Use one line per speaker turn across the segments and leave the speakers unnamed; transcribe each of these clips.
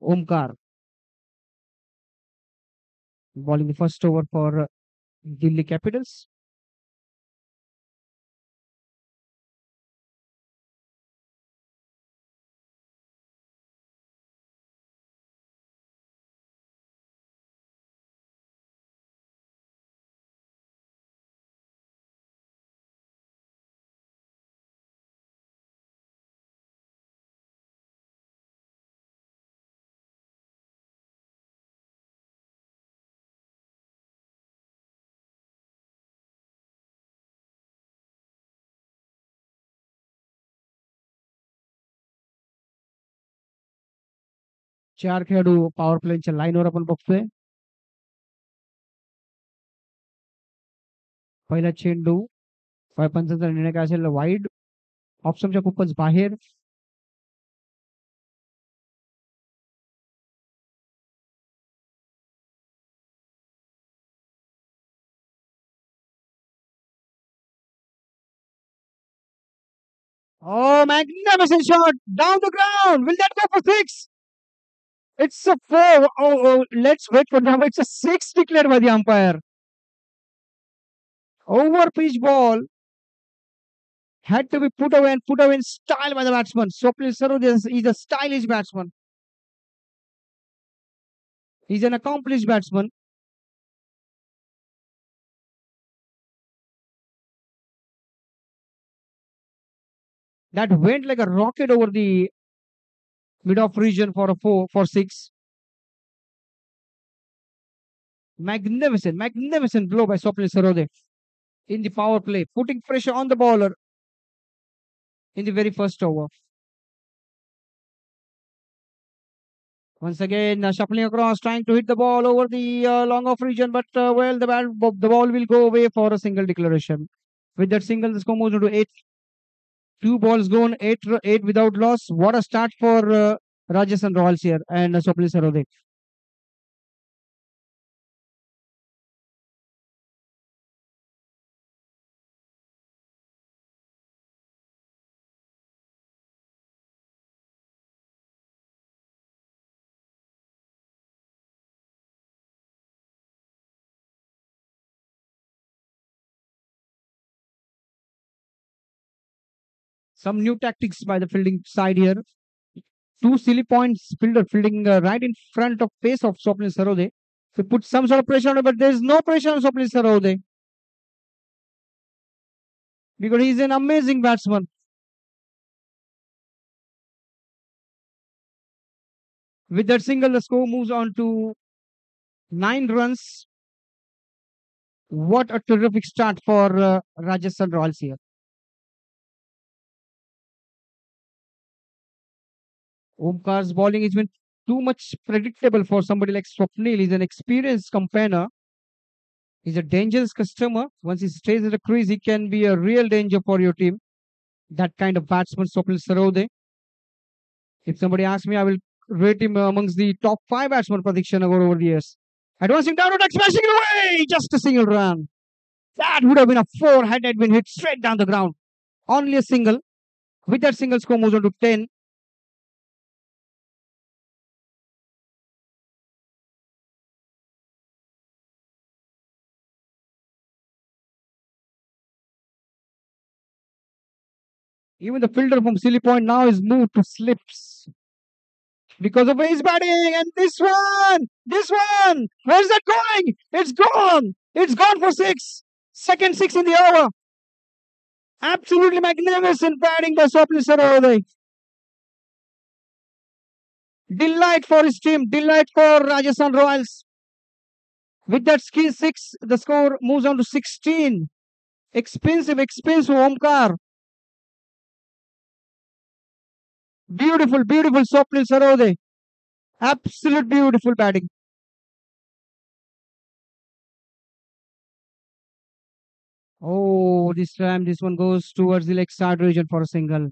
Omkar bowling the first over for Delhi Capitals. चार खेळाडू power प्लेच्या लाईनवर आपण बघतोय. पहिला चेंडू पंचांचा निर्णय काय असेल वाईड ऑप्शनच्या खूपच बाहेर. Oh, magnificent shot down the ground. Will that go for six? It's a four. Let's wait for now. It's a six declared by the umpire. Over pitch ball had to be put away in style by the batsman. Swapnil Saroj is a stylish batsman. He's an accomplished batsman. That went like a rocket over the mid-off region for a four for six. Magnificent blow by Swapnil Sarode in the power play, putting pressure on the bowler in the very first over. Once again, shuffling across, trying to hit the ball over the long off region, but well, the ball will go away for a single declaration. With that single, the score moves into eight. Two balls gone, eight without loss. What a start for Rajesh and Royals here and Swapnil Sarode. Some new tactics by the fielding side here. Two silly points fielder fielding right in front of face of Swapnil Sarode. To put some sort of pressure on it, but there is no pressure on Swapnil Sarode because he's an amazing batsman. With that single, the score moves on to 9 runs. What a terrific start for Rajasthan Royals here. Omkar's bowling has been too much predictable for somebody like Swapnil. He's an experienced campaigner. He's a dangerous customer. Once he stays at the crease, he can be a real danger for your team. That kind of batsman, Swapnil Sarode. If somebody asks me, I will rate him amongst the top five batsmen prediction over the years. Advancing down attack, smashing it away! Just a single run. That would have been a four had it been hit straight down the ground. Only a single. With that single, score moves on to 10. Even the fielder from Silly Point now is moved to slips because of his batting. And this one, where's that going? It's gone. It's gone for six. Second six in the over. Absolutely magnificent batting by Swapnil Sarode. Delight for his team. Delight for Rajasthan Royals. With that skill six, the score moves on to 16. Expensive Omkar. Beautiful Swapnil Sarode. Absolute beautiful batting. Oh, this time this one goes towards the leg side region for a single.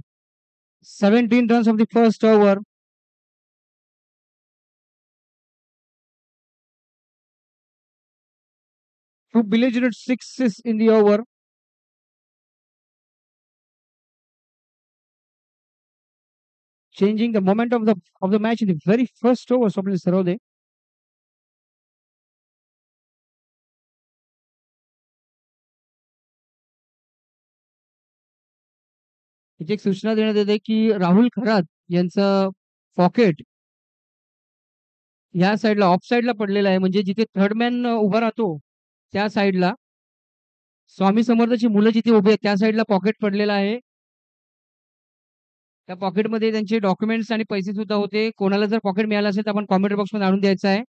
17 runs of the first over. Two belligerent sixes in the over. changing the moment of the match in the very first over. Swapnil Sarode. इथे एक सूचना देण्यात येते की राहुल खरात यांचं pocket या साईडला of साईडला पडलेला आहे, म्हणजे जिथे थर्ड मॅन उभा राहतो त्या साईडला स्वामी समर्थची मुलं जिथे उभी आहेत त्या साईडला पॉकेट पडलेला आहे. त्या पॉकेटमध्ये त्यांचे डॉक्युमेंट्स आणि पैसे सुद्धा होते. कोणाला जर पॉकेट मिळालं असेल तर आपण कॉमेंट बॉक्समध्ये आणून द्यायचं आहे.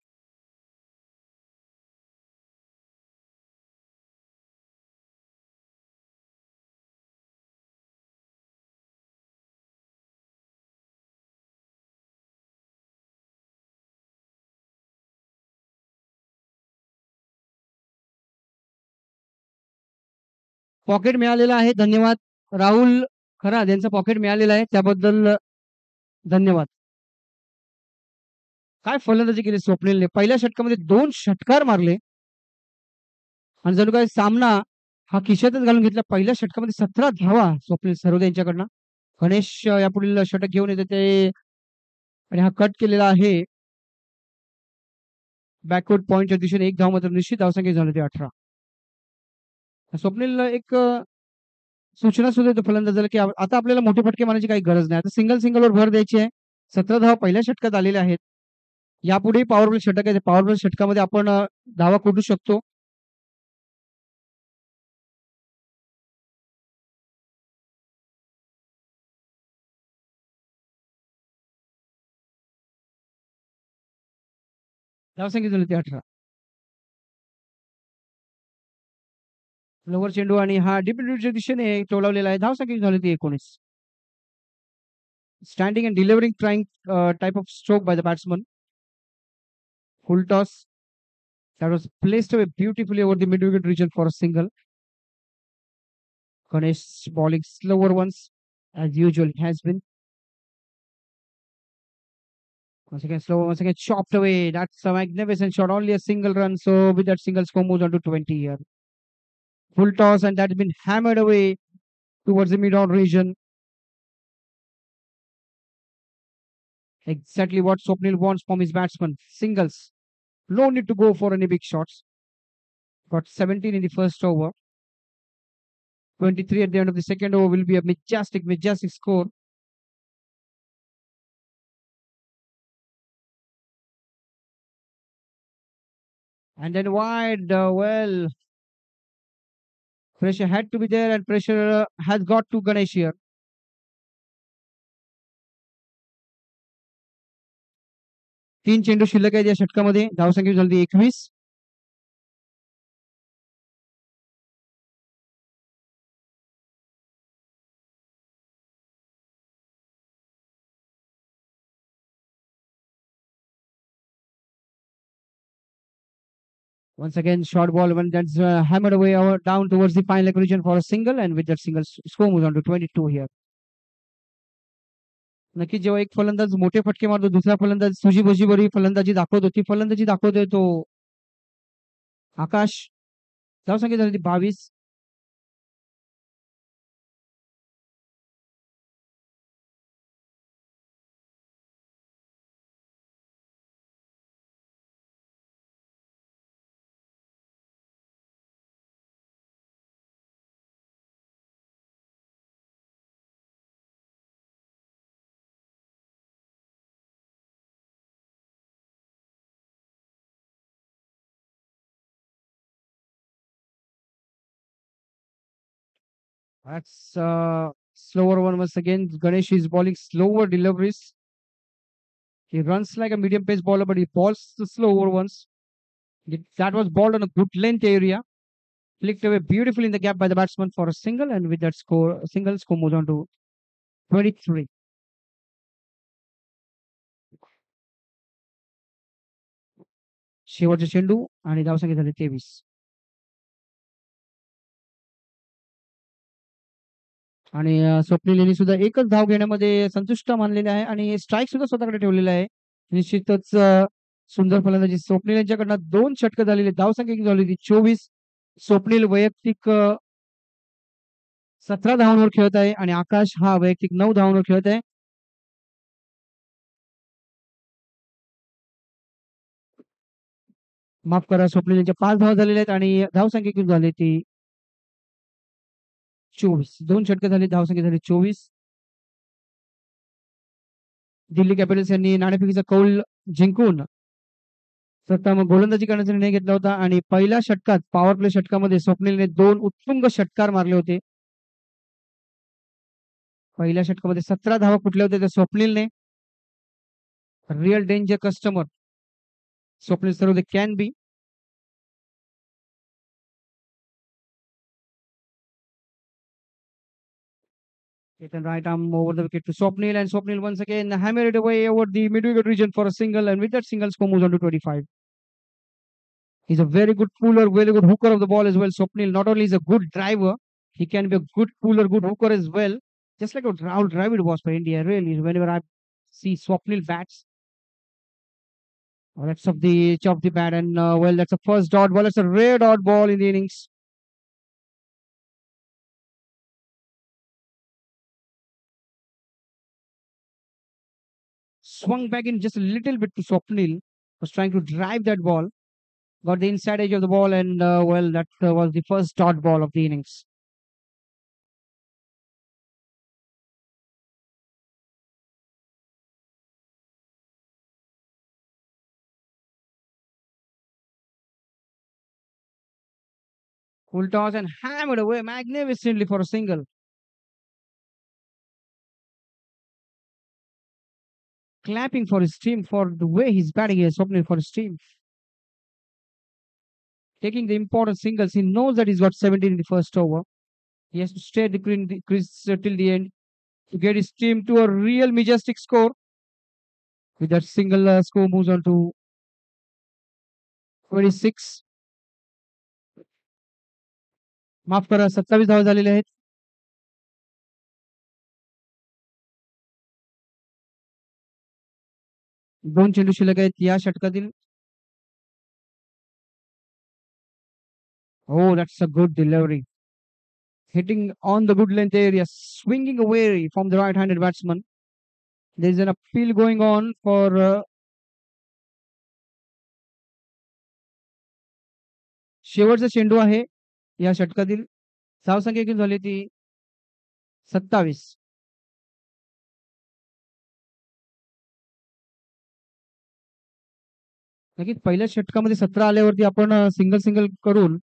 पॉकेट मिळालेलं आहे. धन्यवाद. राहुल खरात यांचं पॉकेट मिळालेलं आहे. त्याबद्दल धन्यवाद. काय फलंदाजी केली स्वप्नीलने. पहिल्या षटकामध्ये 2 षटकार मारले आणि जणू काही सामना हा खिशातच घालून घेतला. पहिल्या षटकामध्ये 17 धावा स्वप्नील सरोदे यांच्याकडनं. गणेश यापुढील षटक घेऊन येते ते आणि हा कट केलेला आहे. बॅकवर्ड पॉइंटच्या दिशेने 1 धाव मात्र निश्चित. धावसंख्या झाली होती 18. स्वप्नील एक सूचना सुद्धा देतो फलंदाजाला की आता आपल्याला मोठे फटके मारण्याची काही गरज नाही. आता सिंगलवर भर द्यायची आहे. 17 धावा पहिल्या षटकात आलेल्या आहेत. यापुढे पॉवर प्ले षटक आहे. पॉवर प्ले षटकामध्ये आपण धावा कुठू शकतो. धावसंख्या झाली होती 18. लोवर चेंडू आणि हा डीप मिडच्या दिशेने टोलावलेला आहे. धावसंख्या झाली होती 19. Standing and delivering trying type of stroke by the batsman. Full toss that was placed away beautifully over the mid-wicket region for a single. Ganesh bowling slower ones as usual has been. Once again slow, once again chopped away. That's a magnificent shot. Only a single run. So with that single score moves on to 20 here. Full toss and that's been hammered away towards the mid-on region. Exactly what Swapnil wants from his batsman. Singles. No need to go for any big shots. Got 17 in the first over. 23 at the end of the second over will be a majestic score. And then wide, well, pressure had to be there and pressure has got to Ganesh here. तीन चेंडू शिल्लक आहेत या षटकामध्ये. धावसंख्या झाली 21. Once again, short ball when that's hammered away down towards the fine leg region for a single, and with that single, score moves on to 22 here. नक्की जेव्हा एक फलंदाज मोठे फटके मारतो, दुसरा फलंदाज सुजीबुजीभरी फलंदाजी दाखवतो. ती फलंदाजी दाखवतोय तो आकाश. धावसंख्या झाली 22. That's slower one once again. Ganesh is bowling slower deliveries. He runs like a medium pace bowler, but he balls the slower ones. That was balled on a good length area. Flicked away beautifully in the gap by the batsman for a single, and with that score, a single score moves on to 23. शेवटचे चेंडू आणि धावसंख्या झाली 23. आणि स्वप्नील यांनी सुद्धा एकच धाव घेण्यामध्ये संतुष्ट मानलेले आहे आणि स्ट्राईक सुद्धा स्वतःकडे ठेवलेला आहे. निश्चितच सुंदर फलंदाजी स्वप्नील यांच्याकडनं 2 षटकं झालेली. धावसंख्या झाली होती 24. स्वप्नील वैयक्तिक 17 धावांवर खेळत आहे आणि आकाश हा वैयक्तिक 9 धावांवर खेळत आहे. माफ करा, स्वप्नील यांच्या 5 धावा झालेल्या आहेत आणि धावसंख्या किती झाली ती 24. 2 षटके झाली, धावसंख्या झाली 24. दिल्ली कॅपिटल्स यांनी नाणेफेकीचा कौल जिंकून स्वतः मग गोलंदाजी करण्याचा निर्णय घेतला होता आणि पहिल्या षटकात पॉवर प्ले षटकामध्ये स्वप्नीलने 2 उत्तुंग षटकार मारले होते. पहिल्या षटकामध्ये 17 धावा कुठल्या होत्या त्या स्वप्नीलने. Real danger customer Swapnil Sarode can be. Hit and right arm over the wicket to Swapnil, and Swapnil once again hammered it away over the mid-wicket region for a single, and with that single score moves on to 25. He's a very good puller, very good hooker of the ball as well. Swapnil not only is a good driver, he can be a good puller, good hooker as well. Just like what Rahul Dravid was for India, really. Whenever I see Swapnil bats, that's of the chop the bat, and well, that's a first dot ball. It's a rare dot ball in the innings. Swung back in just a little bit to Swapnil, was trying to drive that ball. Got the inside edge of the ball, and well, that was the first dot ball of the innings. Full toss and hammered away magnificently for a single. Clapping for his team for the way he's batting here, Swapnil for his team. Taking the important singles, he knows that he's got 17 in the first over. He has to stay at the crease till the end to get his team to a real majestic score. With that single score moves on to 26. माफ करा, 27 धावा झालेले आहेत. 2 चेंडू शिल्लक आहेत या षटकातील. Oh, that's a good delivery. Hitting on the good length area, swinging away from the right-handed batsman. There's an appeal going on for शेवटचा चेंडू आहे या षटकातील. धावसंख्या किती झाली ती 27. नक्कीच पहिल्या षटकामध्ये 17 आल्यावरती आपण सिंगल सिंगल करून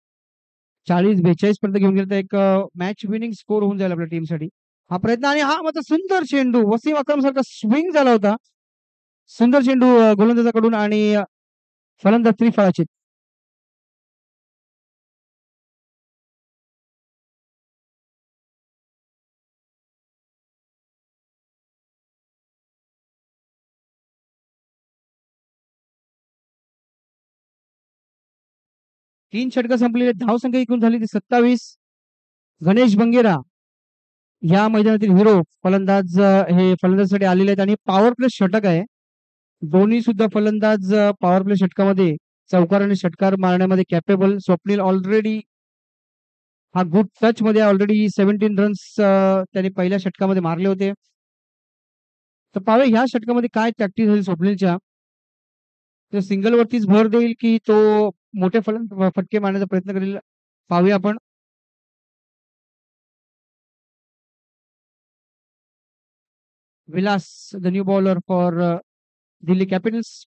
40-42 पर्यंत घेऊन गेलं तर एक मॅच विनिंग स्कोर होऊन जाईल आपल्या टीमसाठी. हा प्रयत्न आणि हा मात्र सुंदर चेंडू वसीम अक्रम सारखा स्विंग झाला होता. सुंदर चेंडू गोलंदाजाकडून आणि फलंदाज त्रिफळाचे. 3 षटकं संपलेली आहेत. धावसंख्या एकूण झाली ती 27. गणेश बंगेरा या मैदानातील हिरो फलंदाज हे फलंदाजीसाठी आलेले आहेत आणि पॉवर प्ले षटक आहे. दोन्ही सुद्धा फलंदाज पॉवर प्ले षटकामध्ये चौकार आणि षटकार मारण्यामध्ये कॅपेबल. स्वप्नील ऑलरेडी हा गुड टच मध्ये ऑलरेडी 17 रन्स त्याने पहिल्या षटकामध्ये मारले होते. तर पाहूया ह्या षटकामध्ये काय टॅक्टिस होईल स्वप्नीलच्या. तो सिंगल वरतीच भर देईल की तो मोठे फटके मारण्याचा प्रयत्न करेल, पाहूया आपण. Vilas the new bowler for Delhi capitals.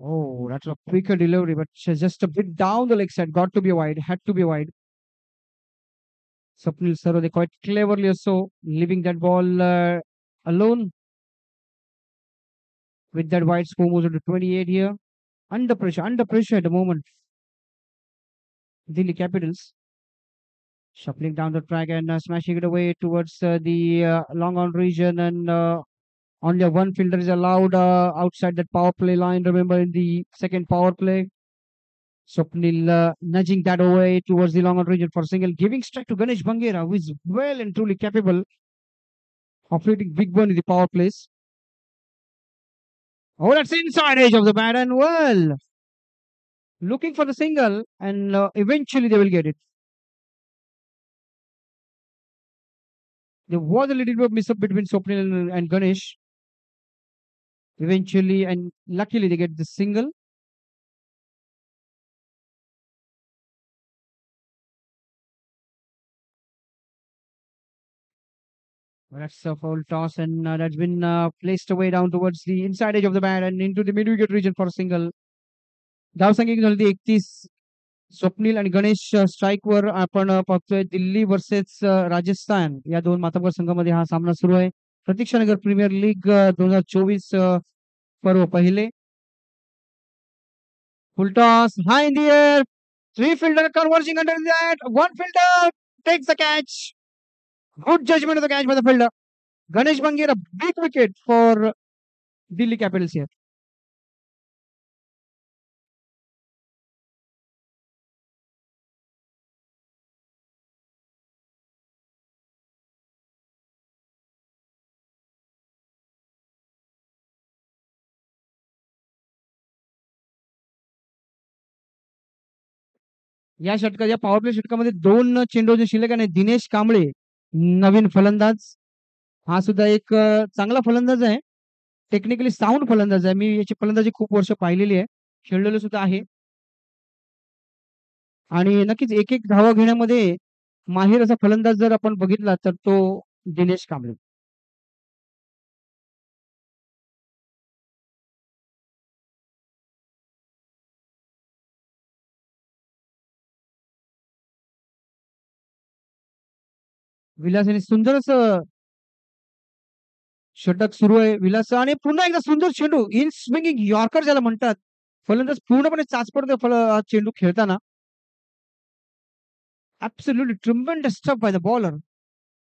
Oh, that's a quicker delivery, but just a bit down the leg side. Got to be wide, had to be wide. Swapnil Sarode quite cleverly so, leaving that ball alone. With that wide score moves to 28 here. Under pressure at the moment. Delhi Capitals shuffling down the track and smashing it away towards the long on region, and only one fielder is allowed outside that power play line. Remember in the second power play, Swapnil nudging that away towards the long on region for single, giving strike to Ganesh Bangera, who is well and truly capable. operating big one in the power plays. Oh, that's inside edge of the bat, and well, looking for the single, and eventually they will get it. There was a little bit of mix up between Swapnil and Ganesh eventually, and luckily they get the single. Well, that's a foul toss, and that's been placed away down towards the inside edge of the bat and into the mid wicket region for a single. धावसंख्या किती झाली 31. स्वप्नील आणि गणेश स्ट्राईकवर आपण पाहतोय. Delhi versus Rajasthan या दोन मातबर संघामध्ये हा सामना सुरू आहे. प्रतीक्षा नगर प्रीमियर लीग 2024 पर्व पहिले. Full toss, high in the air. Three fielder converging under that. One fielder takes the catch. Good judgment of the catch by the fielder. Ganesh Bangir, a big wicket for Delhi Capitals here. या षटकात या power play षटकामध्ये दोन चेंडू जे शिल्लक आहे दिनेश कांबळे नवीन फलंदाज हा सुद्धा एक चांगला फलंदाज आहे. टेक्निकली साऊंड फलंदाज आहे. मी याची फलंदाजी खूप वर्ष पाहिलेली आहे. खेळलेलो सुद्धा आहे. आणि नक्कीच एक एक धावा घेण्यामध्ये माहिर असा फलंदाज जर आपण बघितला तर तो दिनेश कांबळे. विलास यांनी सुंदर असं षटक सुरू आहे विलास आणि पुन्हा एकदा सुंदर चेंडू इन स्विंगिंग यॉर्कर ज्याला म्हणतात. फलंदाज पूर्णपणे चाचपडतो चेंडू खेळताना. Absolutely tremendous stuff by the bowler.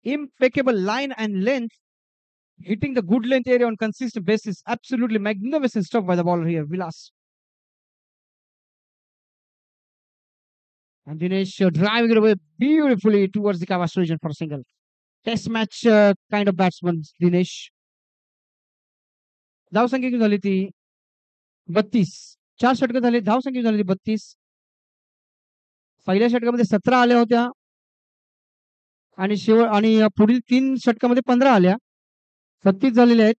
Impeccable line and length, hitting the good length area on consistent basis. Absolutely magnificent stuff by the bowler here, Vilas. And Dinesh driving it away beautifully towards the Kavas region for a single. Test match kind of batsman, Dinesh. धावसंख्या किती झाली ती 32. 4 षटकं झाली. धावसंख्या झाली ती 32. पहिल्या षटकामध्ये 17 आल्या होत्या आणि पुढील 3 षटकामध्ये 15 आल्या. 36 झालेल्या आहेत.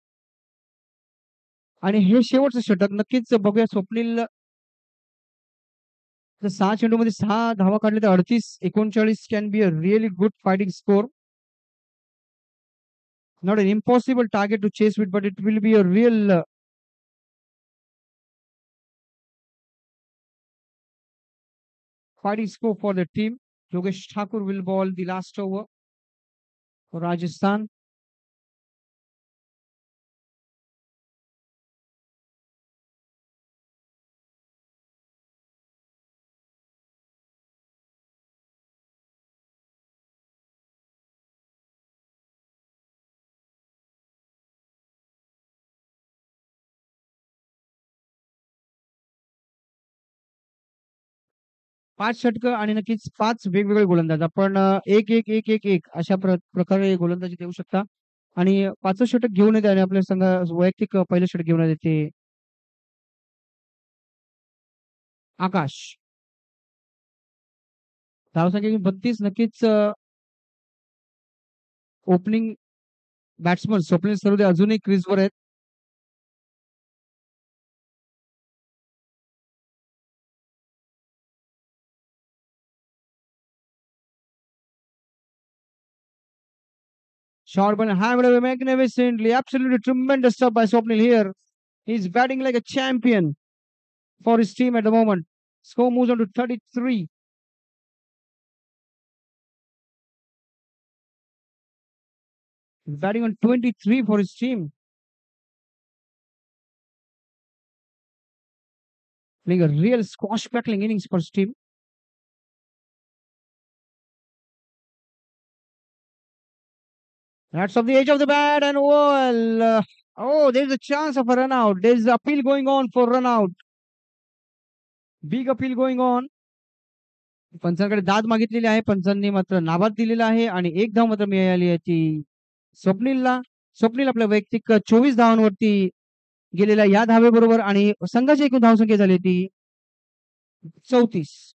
आणि हे शेवटचं षटक नक्कीच बघूया. स्वप्नील 6 चेंडूमध्ये 6 धावा काढल्या तर 38-39 can be a really good fighting score. Not an impossible target to chase with, but it will be a real fighting score for the team. Yogesh Thakur will bowl the last over for Rajasthan. पाच षटकं आणि नक्कीच 5 वेगवेगळे गोलंदाज आपण एक एक एक एक एक अशा प्रकारे गोलंदाजी देऊ शकता. आणि 5 षटक घेऊन येते आणि आपल्या संघ वैयक्तिक पहिलं षटक घेऊन येते आकाश. धावसंख्या 32. नक्कीच ओपनिंग बॅट्समन स्वप्नील सरोदे अजूनही क्रीजवर आहेत. Short ball hammered away magnificently. Absolutely tremendous stuff by Swapnil here. He's batting like a champion for his team at the moment. Score moves on to 33. He's batting on 23 for his team. Playing a real squash-packling innings for his team. That's off the edge of the bat and well, oh, there's a chance of a run out. There's appeal going on for run out. Big appeal going on. पंचांकडे दाद मागितलेली आहे. पंचांनी मात्र नाबाद दिलेला आहे आणि एक धाव मात्र मिळाली आहे ती स्वप्नीलला. स्वप्नील आपल्या वैयक्तिक 24 धावांवरती गेलेल्या या धावेबरोबर आणि संघाची एकूण धावसंख्या झाली ती 34.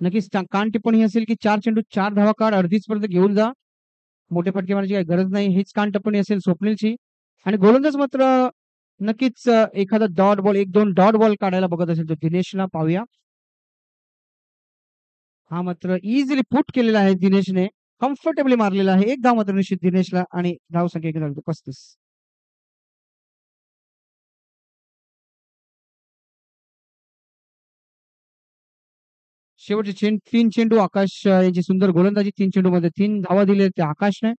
नक्कीच कान टिप्पणी असेल की 4 चेंडू 4 धावा काढ, अर्धीच पर्यंत घेऊन जा. मोठे फटके मारण्याची काही गरज नाही. हीच कान टिप्पणी असेल स्वप्नीलची. आणि गोलंदाज मात्र नक्कीच एखादा डॉट बॉल, 1-2 डॉट बॉल काढायला बघत असेल तर दिनेशला पाहूया. हा मात्र इझिली पुट केलेला आहे दिनेशने. कम्फर्टेबली मारलेला आहे. एक धाव मात्र निश्चित दिनेशला आणि धावसंख्या एकूण झाली 35. शेवटचे 3 चेंडू आकाश यांची सुंदर गोलंदाजी. 3 चेंडूमध्ये 3 धावा दिल्या त्या आकाशने.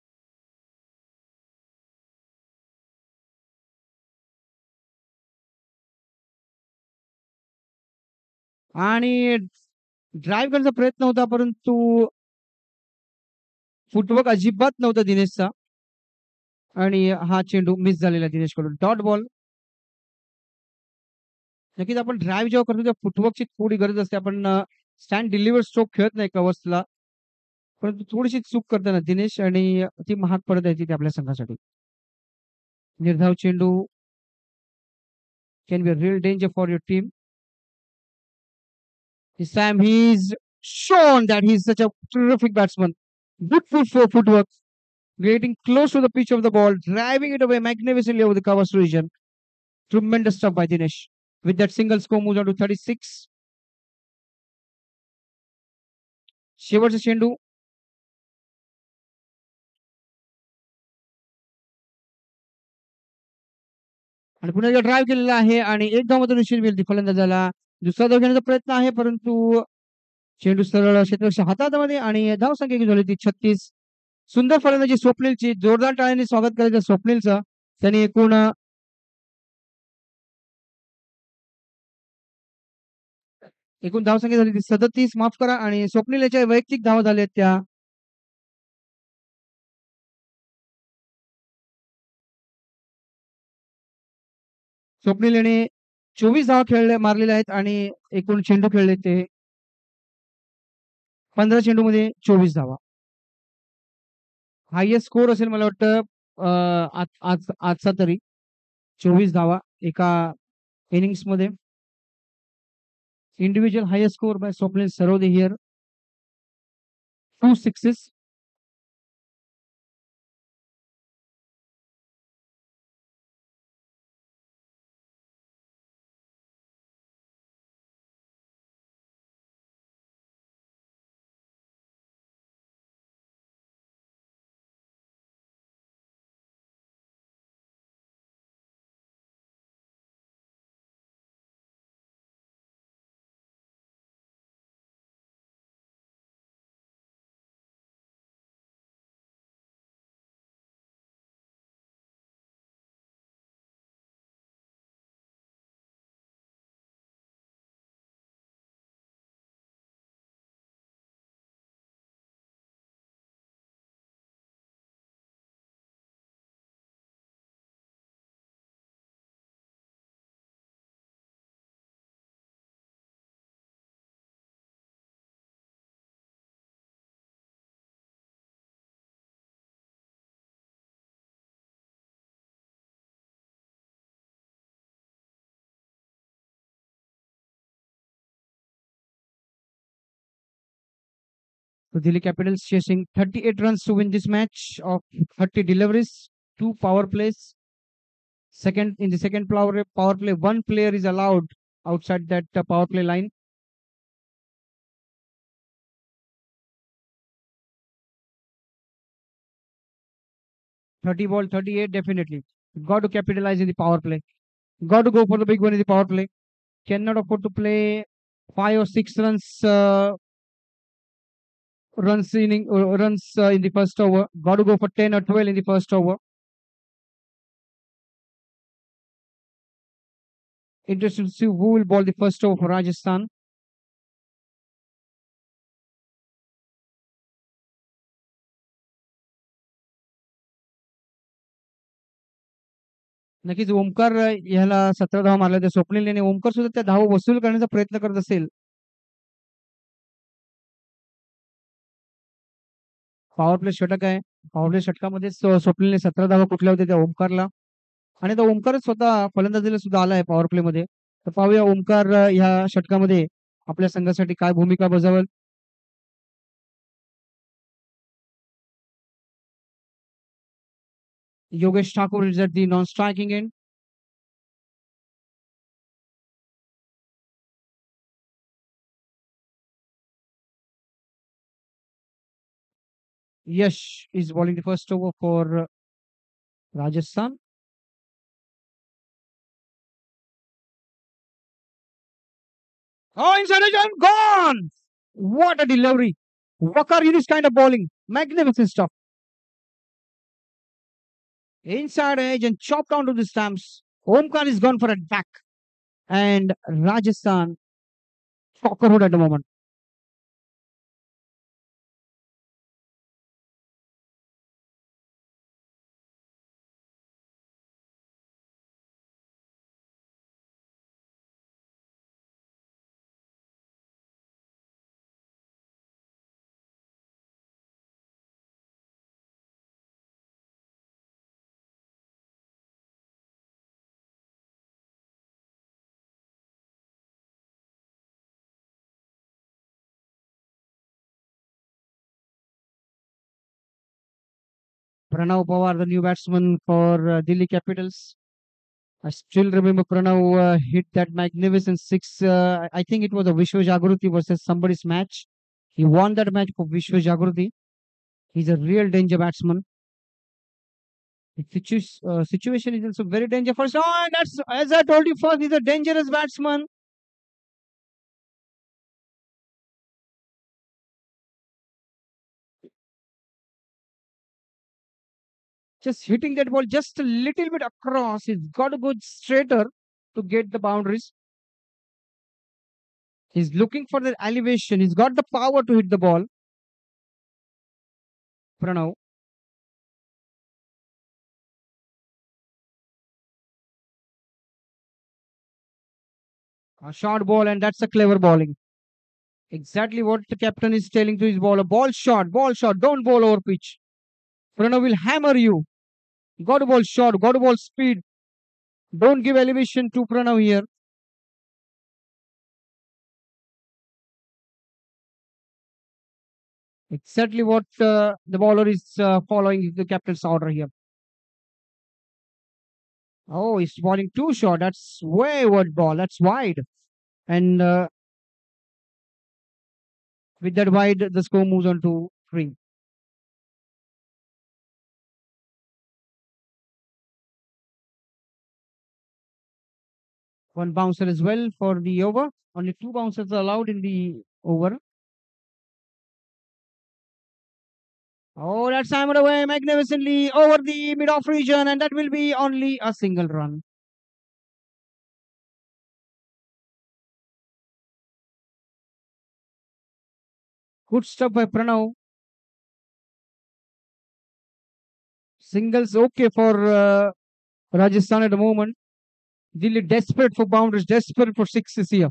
आणि ड्राईव्ह करण्याचा प्रयत्न होता, परंतु फुटवर्क अजिबात नव्हता दिनेशचा. आणि हा चेंडू मिस झालेला दिनेशकडून. Dot ball. नक्कीच आपण ड्राईव्ह जेव्हा करतो तेव्हा फुटवर्कची थोडी गरज असते. आपण स्टँड डिलिव्हर स्ट्रोक खेळत नाही कव्हर्सला. परंतु थोडीशी चूक करताना दिनेश आणि ती महाग पडत आहे तिथे आपल्या संघासाठी. निर्धाव चेंडू can be a real danger for your team. This time he's shown that he's such a terrific batsman. Good footwork, getting close to the pitch of the ball, driving it away magnificently over the covers region. Tremendous stuff by Dinesh. With that single score moves on to 36. शेवटचा चेंडू. आणि पुन्हा एकदा drive केलेला आहे आणि एक धावामध्ये निश्चित मिळते फलंदाजाला. दुसरा धाव घेण्याचा प्रयत्न आहे, परंतु चेंडू सरळ क्षेत्ररक्षक हातामध्ये आणि धावसंख्या किती झाली ती 36. सुंदर फलंदाजी स्वप्नीलची. जोरदार टाळ्यांनी स्वागत करायचं स्वप्नीलचं. त्यांनी एकूण धावसंख्या झाली ती 37. माफ करा. आणि स्वप्नील याच्या वैयक्तिक धावा झाल्या त्या स्वप्नील याने 24 धावा मारलेल्या आहेत आणि एकूण चेंडू खेळले ते 15 चेंडूमध्ये 24 धावा. हायएस्ट स्कोर असेल मला वाटतं आजचा तरी. 24 धावा एका इनिंग्समध्ये. Individual highest score by Swapnil Sarode here. 2 sixes. So Delhi Capitals chasing 38 runs to win this match of 30 deliveries, 2 power plays. In the second power play, 1 player is allowed outside that power play line. Thirty ball, 38 definitely. Got to capitalize in the power play. Got to go for the big one in the power play. Cannot afford to play 5 or 6 runs in the first over. Got to go for 10 or 12 in the first over. Interesting to see who will ball the first over for Rajasthan. नक्कीच ओमकार ह्याला 17 धावा मारल्या होत्या. स्वप्नील याने ओमकार सुद्धा त्या धावा वसूल करण्याचा प्रयत्न करत असेल. पॉवर प्ले षटक आहे. पॉवर प्ले षटकामध्ये स्वप्नीलने 17 धावा कुठल्या होत्या त्या ओमकारला, आणि तो ओमकारच स्वतः फलंदाजीला सुद्धा आलाय पॉवर प्ले मध्ये. तर पाहूया ओमकार ह्या षटकामध्ये आपल्या संघासाठी काय भूमिका बजावेल. Yogesh Thakur is at the non-striking end. Yash is bowling the first over for Rajasthan. Oh, inside edge and gone! What a delivery! Wakar Yunus kind of bowling. Magnificent stuff. Inside edge and chopped onto the stumps. Omkar is gone for a back. And Rajasthan Cockerhood at the moment. Pranav Pawar, the new batsman for Delhi Capitals. I still remember Pranav hit that magnificent six. I think it was a Vishwa Jagruti versus somebody's match. He won that match for Vishwa Jagruti. He's a real danger batsman. The situation is also very dangerous. Oh, and that's, as I told you first, he's a dangerous batsman. Just hitting that ball just a little bit across. He's got a good straighter to get the boundaries. He's looking for the elevation. He's got the power to hit the ball. Pranav. A short ball, and that's a clever bowling. Exactly what the captain is telling to his bowler. Ball short, ball short. Don't bowl over pitch. Pranav will hammer you. Got to ball short, got to ball speed. Don't give elevation to Pranav here. Exactly what the bowler is following the captain's order here. Oh, he's bowling too short. That's wayward ball. That's wide. And with that wide, the score moves on to 3. One bouncer as well for the over. Only 2 bouncers are allowed in the over. Oh, that's hammered away magnificently over the mid-off region, and that will be only a single run. Good stuff by Pranav. Singles okay for Rajasthan at the moment. Delhi desperate for boundaries, desperate for sixes here.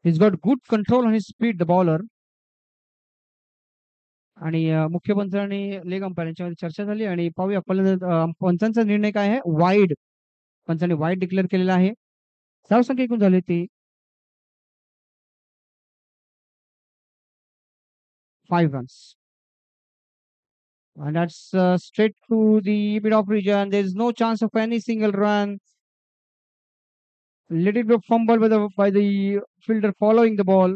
He's got good control on his speed, the bowler. आणि मुख्य पंच आणि leg umpire यांच्यामध्ये चर्चा झाली आणि पाहूया पंचांचा निर्णय काय आहे. वाईड, पंचांनी वाईड डिक्लेअर केलेला आहे. धावसंख्या एकूण झाली ती 5 runs. And that's straight to the mid-off region. There is no chance of any single run. Let it be fumbled by the fielder following the ball.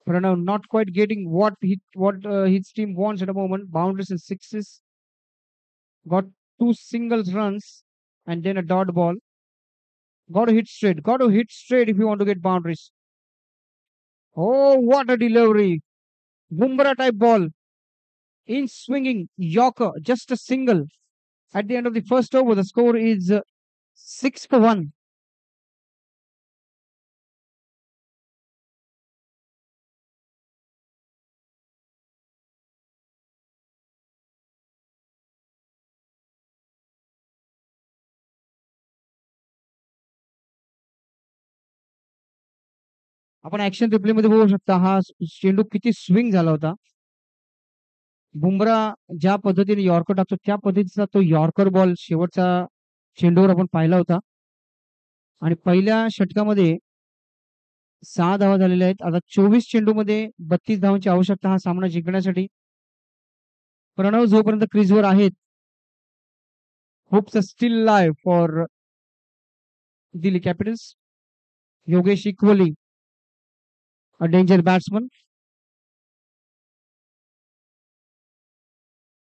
Pranav not quite getting what his team wants at the moment. Boundaries and sixes. Got 2 singles runs and then a dot ball. Got to hit straight. Got to hit straight if you want to get boundaries. Oh, what a delivery! Bumrah type ball. in swinging Yorker, just a single. At the end of the first over, the score is 6-1. आपण action replay मध्ये बघू शकता हा चेंडू किती swing झाला होता. बुमरा ज्या पद्धतीने यॉर्कर टाकतो त्या पद्धतीचा तो यॉर्कर बॉल शेवटच्या चेंडूवर आपण पाहिला होता. आणि पहिल्या षटकामध्ये 6 धावा झालेल्या आहेत. आता 24 चेंडूमध्ये 32 धावांची आवश्यकता हा सामना जिंकण्यासाठी. प्रणव जोपर्यंत क्रीजवर आहेत, hopes steel live for Delhi Capitals. Yogesh equally a danger batsman.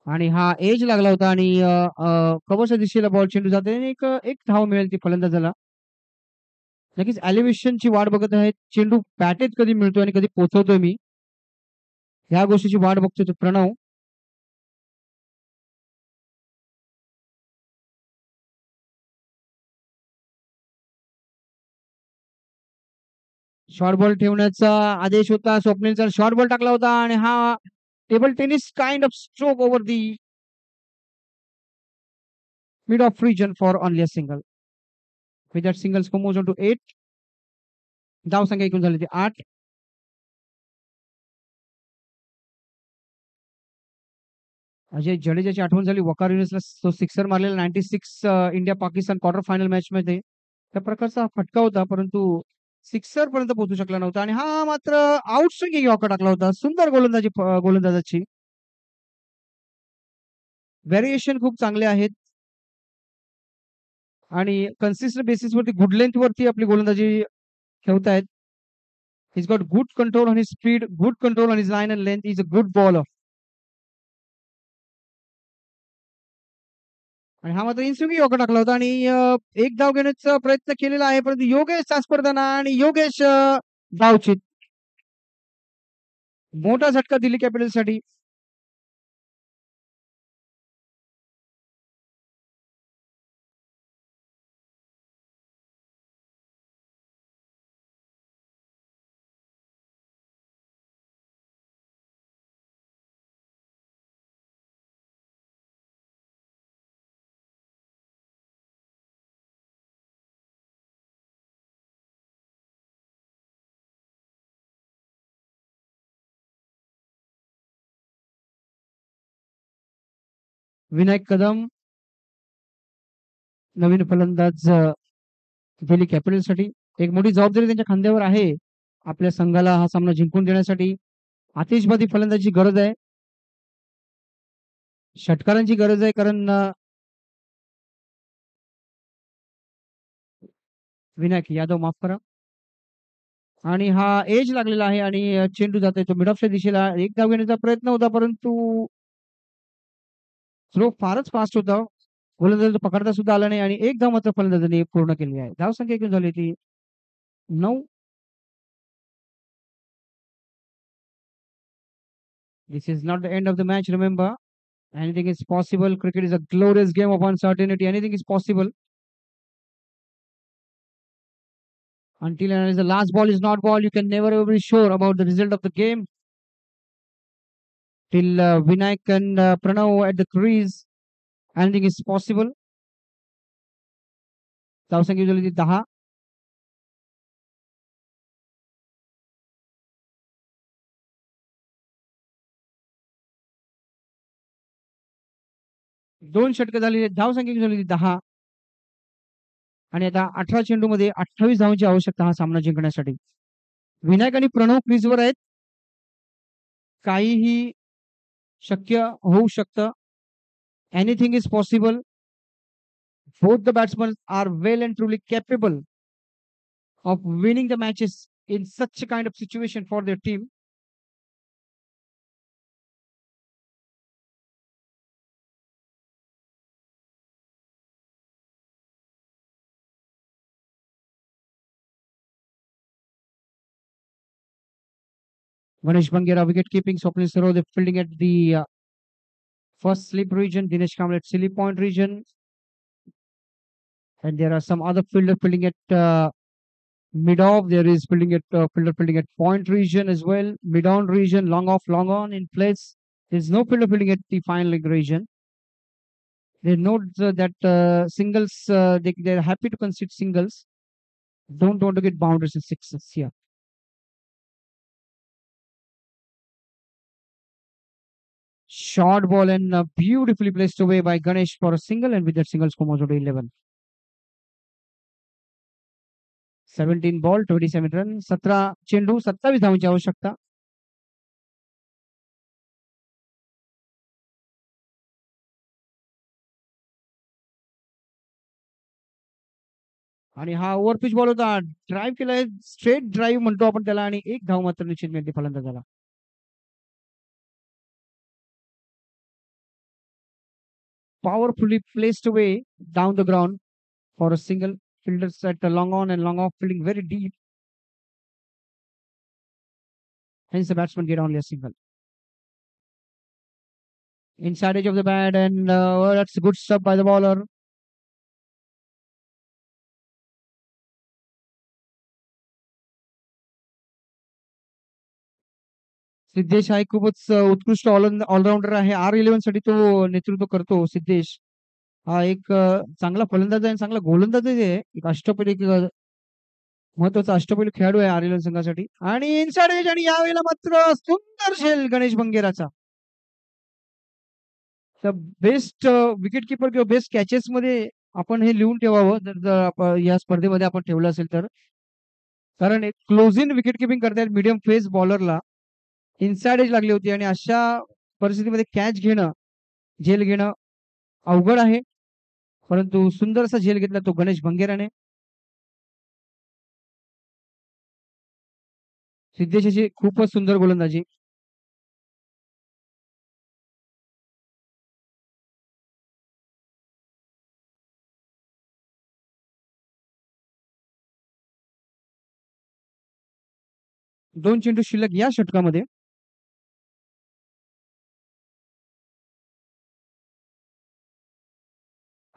आणि हा एज लागला होता आणि कव्हरच्या दिशेला बॉल चेंडू जाते आणि एक एक धाव मिळेल ती फलंदाजाला. नक्कीच एलिव्हेशनची वाट बघत आहेत. चेंडू बॅटेत कधी मिळतोय आणि कधी पोहोचवतोय मी, ह्या गोष्टीची वाट बघतोय तो प्रणव. शॉर्ट बॉल ठेवण्याचा आदेश होता. स्वप्नीलचा शॉर्ट बॉल टाकला होता आणि हा table tennis kind of stroke over the mid of region for only a single. With that single score moves on to 8. धावसंख्या एकूण झाली ती 8. अजय जडेजाची आठवण झाली. वकार युनिसला तो सिक्सर मारलेला 96 India Pakistan quarter final match मध्ये. त्या प्रकारचा फटका होता, परंतु सिक्सर पर्यंत पोहोचू शकला नव्हता. आणि हा मात्र आउटस्विंगिंग यॉर्कर टाकला होता. सुंदर गोलंदाजी गोलंदाजाची. व्हेरिएशन खूप चांगले आहेत आणि कन्सिस्टंट बेसिस वरती गुड लेंथ वरती आपली गोलंदाजी ठेवतायत. He's got good control on his speed, good control on his line and length. He's a good bowler. आणि हा मात्र इन्स्विंग यॉर्कर टाकला होता आणि एक धाव घेण्याचा प्रयत्न केलेला आहे, परंतु योगेश सास्पर्धना आणि योगेश धावचित. मोठा झटका दिल्ली कॅपिटल्ससाठी. विनायक कदम नवीन फलंदाज दिल्ली कॅपिटल्ससाठी. एक मोठी जबाबदारी त्यांच्या खांद्यावर आहे आपल्या संघाला हा सामना जिंकून देण्यासाठी. आतिशबाजी फलंदाजीची गरज आहे, षटकारांची गरज आहे, कारण विनायक यादव माफ करा. आणि हा एज लागलेला आहे आणि चेंडू जात आहे तो मिड ऑफच्या दिशेला. एक धाव घेण्याचा प्रयत्न होता, परंतु थ्रो फारच फास्ट होता. गोलंदाज पकडता सुद्धा आला नाही आणि एक धाव मात्र फलंदाजाने पूर्ण केली आहे. धावसंख्या एकूण झाली ती 9. This is not the end of the match, remember. Anything is possible. Cricket is a glorious game of uncertainty. Anything is possible. Until and unless the last ball is not ball, you can never ever be sure about the result of the game. Till Vinayak and Pranav at the crease, anything is possible. धावसंख्या झाली ती 10. दोन षटकं झाली. धावसंख्या झाली ती 10. आणि आता 18 चेंडूमध्ये 28 धावांची आवश्यकता हा सामना जिंकण्यासाठी. विनायक आणि प्रणव क्रीजवर आहेत. काहीही शक्य होऊ शकतं. Anything is possible. Both the batsmen are well and truly capable of winning the matches in such a kind of situation for their team. Manish Bangira wicket keeping, Swapnil Sarode fielding at the first slip region, Dinesh Kamble at Silly Point region. And there are some other fielder fielding at mid off. There is fielding at fielder fielding at point region as well. Mid on region, long off, long on in place. There's no fielder fielding at the final leg region. They note that singles, they're happy to concede singles. Don't want to get boundaries and sixes here. Short ball and beautifully placed away by Ganesh for a single, and with that single score moves to 11. 17 ball, 27 run, 17 चेंडू, 27 धावांची आवश्यकता. आणि हा overpitch ball होता. Drive केलाय, straight drive म्हणतो आपण त्याला, आणि एक धाव मात्र निश्चित मिळते फलंदाजाला. Powerfully placed away down the ground for a single. Fielders at the long on and long off, fielding very deep. Hence the batsman get only a single. Inside edge of the bat, and well, that's a good stuff by the bowler. Siddhesh हा एक खूपच उत्कृष्ट all-rounder आहे. R11 साठी तो नेतृत्व करतो सिद्धेश. हा एक चांगला फलंदाज आहे आणि चांगला गोलंदाजही आहे. एक अष्टपैलू महत्वाचा अष्टपैलू खेळाडू आहे R11 संघासाठी. आणि इनसाइड एज, आणि यावेळेला मात्र सुंदर झेल गणेश बंगेराचा. तर बेस्ट विकेट किपर किंवा बेस्ट कॅचेस मध्ये आपण हे लिहून ठेवावं, जर या स्पर्धेमध्ये आपण ठेवलं असेल तर. कारण एक क्लोजिंग विकेट किपिंग करतायत मीडियम फेस बॉलरला. इनसाइड एज लागली होती, आणि अशा परिस्थितीमध्ये कॅच घेणं, झेल घेणं अवघड आहे. परंतु सुंदर असा झेल घेतला तो गणेश बंगेराने. सिद्धेशाची खूपच सुंदर गोलंदाजी. दोन चेंडू शिल्लक या षटकामध्ये.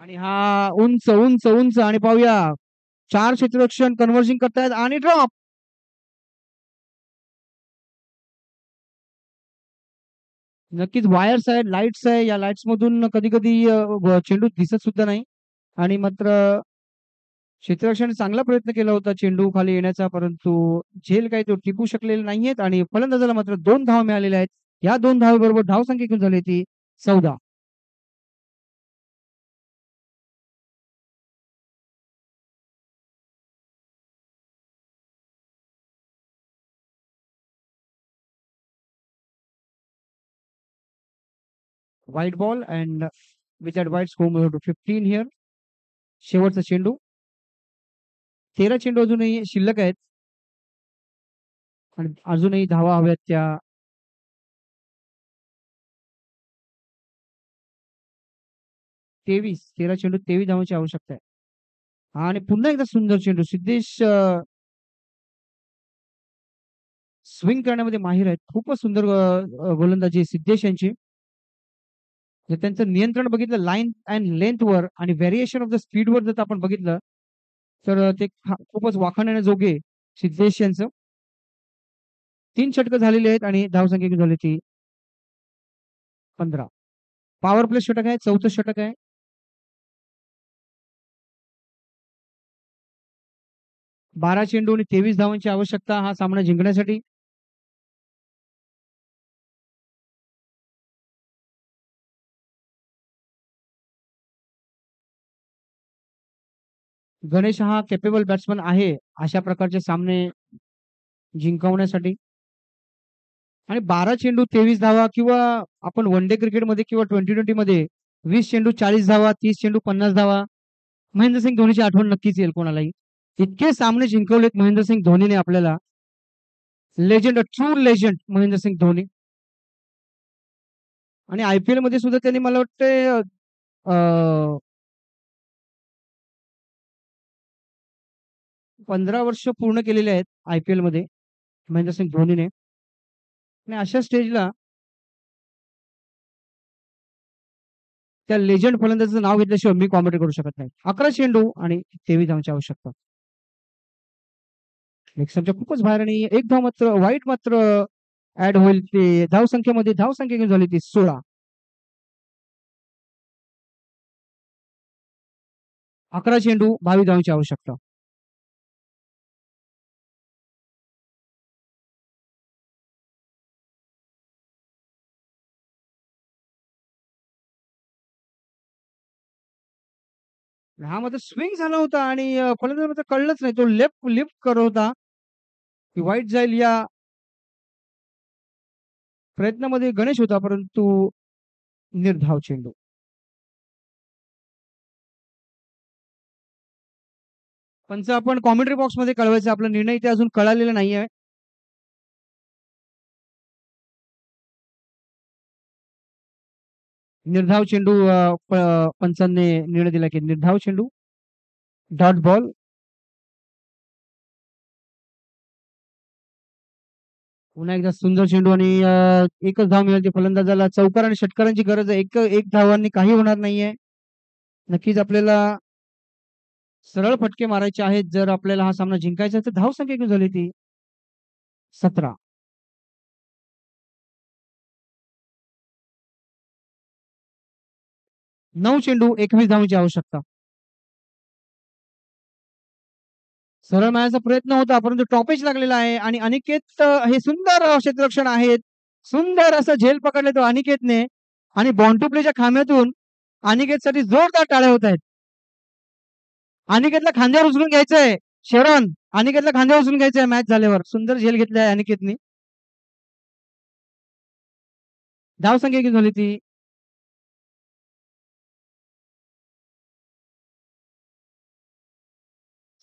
आणि हा उंच उंच उंच, आणि पाहूया 4 क्षेत्ररक्षण कन्व्हर्जिंग करतायत, आणि ड्रॉप. नक्कीच वायर्स आहेत, लाईट्स आहे. या लाईट्स मधून कधी कधी चेंडू दिसत सुद्धा नाही. आणि मात्र क्षेत्ररक्षण चांगला प्रयत्न केला होता चेंडू खाली येण्याचा, परंतु झेल काही तो टिपू शकलेले नाहीयेत. आणि फलंदाजाला मात्र 2 धावा मिळालेल्या आहेत. या 2 धावेबरोबर धावसंख्या किती झाली ती 14. Wide ball, and with that wide score to 15 here. शेवटचा चेंडू. 13 चेंडू अजूनही शिल्लक आहेत, आणि अजूनही धावा हव्यात त्या. 13 चेंडू 23 धावांची आवश्यकता आहे. आणि पुन्हा एकदा सुंदर चेंडू. सिद्धेश स्विंग करण्यामध्ये माहिर आहेत. खूपच सुंदर गोलंदाजी आहे सिद्धेश यांची. जर त्यांचं नियंत्रण बघितलं लाईन अँड लेंथवर, आणि व्हेरिएशन ऑफ द स्पीडवर जर आपण बघितलं, तर ते खूपच वाखाणण्याजोगे सिद्धेश यांचं. 3 षटकं झालेली आहेत, आणि धावसंख्या किती झाली ती 15. पॉवर प्ले षटक आहे, 4थं षटक आहे. बारा चेंडू आणि 23 धावांची आवश्यकता हा सामना जिंकण्यासाठी. गणेश हा केपेबल बॅट्समन आहे अशा प्रकारचे सामने जिंकवण्यासाठी. आणि 12 चेंडू 23 धावा, किंवा आपण वन डे क्रिकेटमध्ये किंवा 2020 मध्ये 20 चेंडू 40 धावा, 30 चेंडू 50 धावा. महेंद्रसिंग धोनीची आठवण नक्कीच येईल कोणालाही. इतके सामने जिंकवलेत महेंद्रसिंग धोनीने आपल्याला. Legend, true legend Mahendra Singh Dhoni. आणि IPL मध्ये सुद्धा त्यांनी मला वाटतं 15 वर्ष पूर्ण केलेले आहेत IPL मध्ये महेंद्रसिंग धोनीने. आणि अशा स्टेजला त्या लेजंड फलंदाजाचं नाव घेतल्याशिवाय मी कॉमेंट करू शकत नाही. 11 चेंडू आणि 23 धावांची आवश्यकता. नेक्स्टच्या खूपच बाहेर आणि एक धाव मात्र वाईट मात्र ऍड होईल. ते धावसंख्येमध्ये धावसंख्या घेऊन झाली ती 16. 11 चेंडू 22 धावांची आवश्यकता. हा मात्र स्विंग झाला होता आणि फलंदाज मात्र कळलंच नाही. तो लेफ्ट लिफ्ट करत होता की वाईट जाईल या प्रयत्नामध्ये गणेश होता, परंतु निर्धाव चेंडू. पंच आपण कॉमेंट्री बॉक्स मध्ये कळवायचं आपला निर्णय ते अजून कळालेला नाहीये. निर्धाव चेंडू पंचांनी निर्णय दिला की निर्धाव चेंडू डॉट बॉल. पुन्हा एकदा सुंदर चेंडू आणि एकच धाव मिळाली फलंदाजाला. चौकार आणि षटकारांची गरज आहे. एक धावांनी काही होणार नाहीये. नक्कीच आपल्याला सरळ फटके मारायचे आहेत जर आपल्याला हा सामना जिंकायचा तर. धावसंख्या किती झाली ती 17. 9 चेंडू 21 धावांची आवश्यकता. सरळ मारायचा प्रयत्न होता परंतु टॉपेज लागलेला आहे आणि अनिकेत हे सुंदर क्षेत्ररक्षण आहेत. सुंदर असं झेल पकडले तो अनिकेतने आणि बॉन्ड टू प्लेच्या खांब्यातून अनिकेतसाठी जोरदार टाळ्या होत आहेत. अनिकेतला खांद्यावर उचलून घ्यायचंय. शरण अनिकेतला खांद्यावर उचलून घ्यायचंय मॅच झाल्यावर. सुंदर झेल घेतलाय अनिकेतने. धावसंख्या किती झाली ती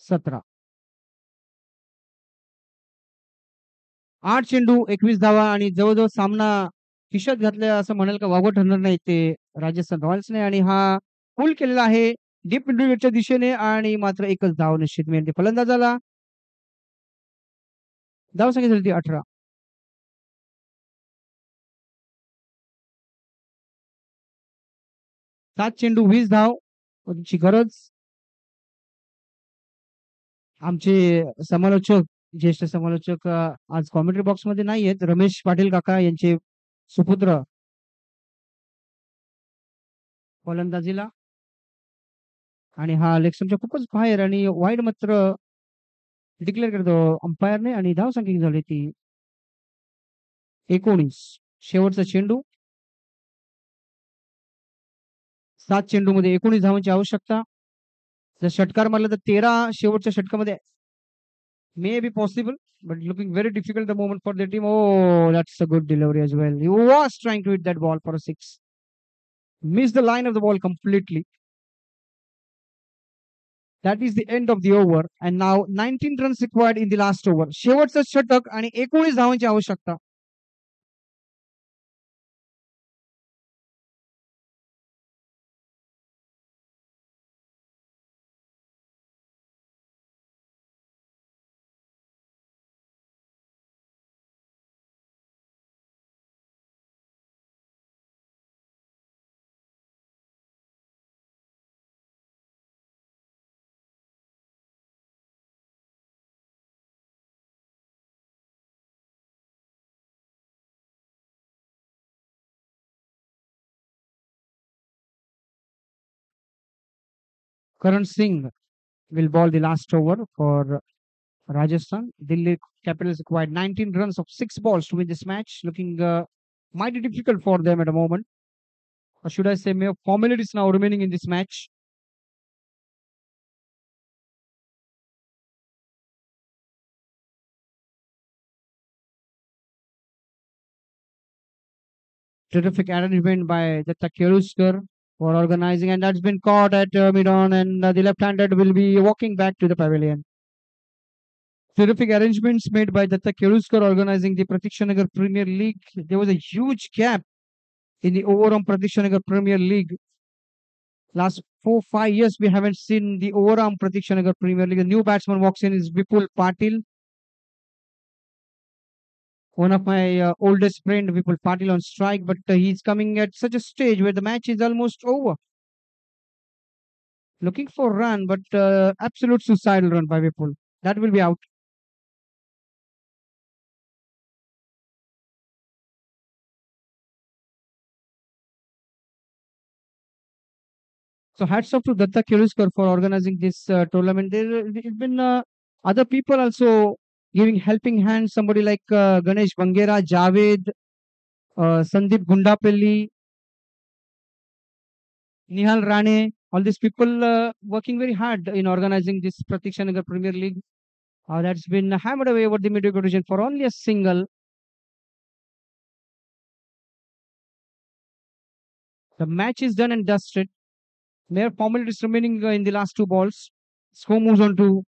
17. 8 चेंडू 21 धावा आणि जवळजवळ सामना खिशात घातल्या असं म्हणाल का वावगं ठरणार नाही ते राजस्थान रॉयल्सने. आणि हा पूल केलेला आहे डीप मिडविकेटच्या दिशेने आणि मात्र एकच धाव निश्चित मिळते फलंदाजाला. धावसंख्या झाली ती 18. 7 चेंडू 20 धाव ची गरज. आमचे समालोचक ज्येष्ठ समालोचक आज कॉमेंट्री बॉक्स मध्ये नाही आहेत. रमेश पाटील काका यांचे सुपुत्र फलंदाजीला आणि हा लेक्समच्या खूपच बाहेर आणि वाईड मात्र डिक्लेअर करतो अंपायरने. आणि धावसंख्या झाली ती 19. शेवटचा चेंडू 7 चेंडू मध्ये 19 धावांची आवश्यकता. जर षटकार मारला तर 13 शेवटच्या षटकामध्ये may be possible but looking very difficult the moment for the team. Oh, that's a good delivery as well. He was trying to hit that ball for a 6. Missed the line of the ball completely. That is the end of the over and now 19 runs required in the last over. शेवटचं षटक आणि 19 धावांची आवश्यकता. Karan Singh will ball the last over for Rajasthan. Delhi Capitals required 19 runs of 6 balls to win this match. Looking mighty difficult for them at the moment. Or should I say, mere formalities now remaining in this match. Terrific arrangement by Datta Keluskar for organizing, and that's been caught at mid-on, and the left-handed will be walking back to the pavilion. Terrific arrangements made by Datta Keluskar organizing the Pratiksha Premier League. There was a huge gap in the overall Pratiksha Premier League. Last 4-5 years, we haven't seen the overarm Pratiksha Premier League. A new batsman walks in is Vipul Patil. One of my oldest friend, Vipul Patil, on strike, but he's coming at such a stage where the match is almost over. Looking for run, but absolute suicidal run by Vipul. That will be out. So hats off to Datta Kiruskar for organizing this tournament. There's been other people also giving helping hands. Somebody like Ganesh Bangera, Javed, Sandeep Gundapelli, Nihal Rane. All these people working very hard in organizing this Pratiksha Nagar Premier League. That's been hammered away over the mediocre region for only a single. The match is done and dusted. Mere formalities remaining in the last two balls. Score moves on to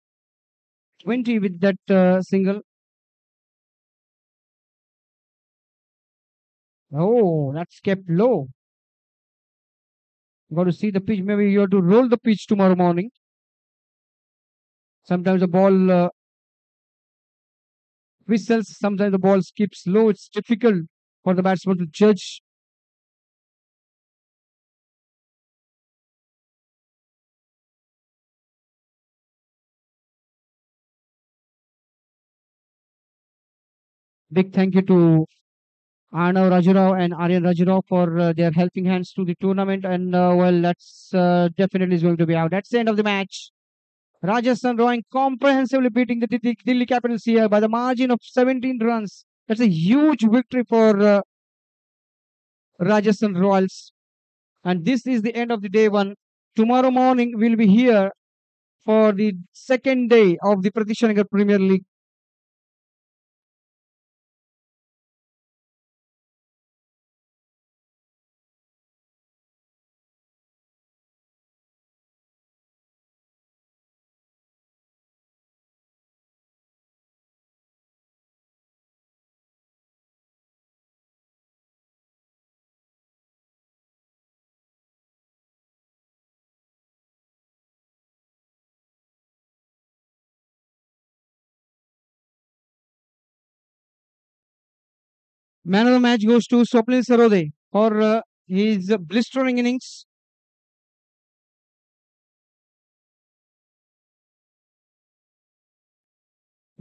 20 with that single. Oh, that's kept low. Got to see the pitch. Maybe you have to roll the pitch tomorrow morning. Sometimes the ball whistles. Sometimes the ball skips low. It's difficult for the batsman to judge. Big thank you to Arnav Rajurao and Aryan Rajurao for their helping hands to the tournament. And well, that's definitely is going to be out. That's the end of the match. Rajasthan Royals comprehensively beating the Delhi Capitals here by the margin of 17 runs. That's a huge victory for Rajasthan Royals. And this is the end of the day one. Tomorrow morning, we'll be here for the second day of the Pratisha Nagar Premier League. Man of the match goes to Swapnil Sarode for his blistering innings.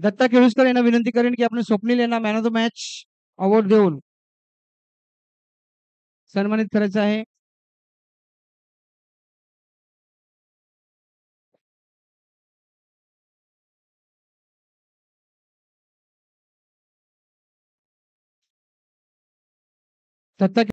Dutta Keluskar यांना विनंती करेन की आपण स्वप्नील यांना man of the match award देऊन सन्मानित करायचं आहे. दत्ता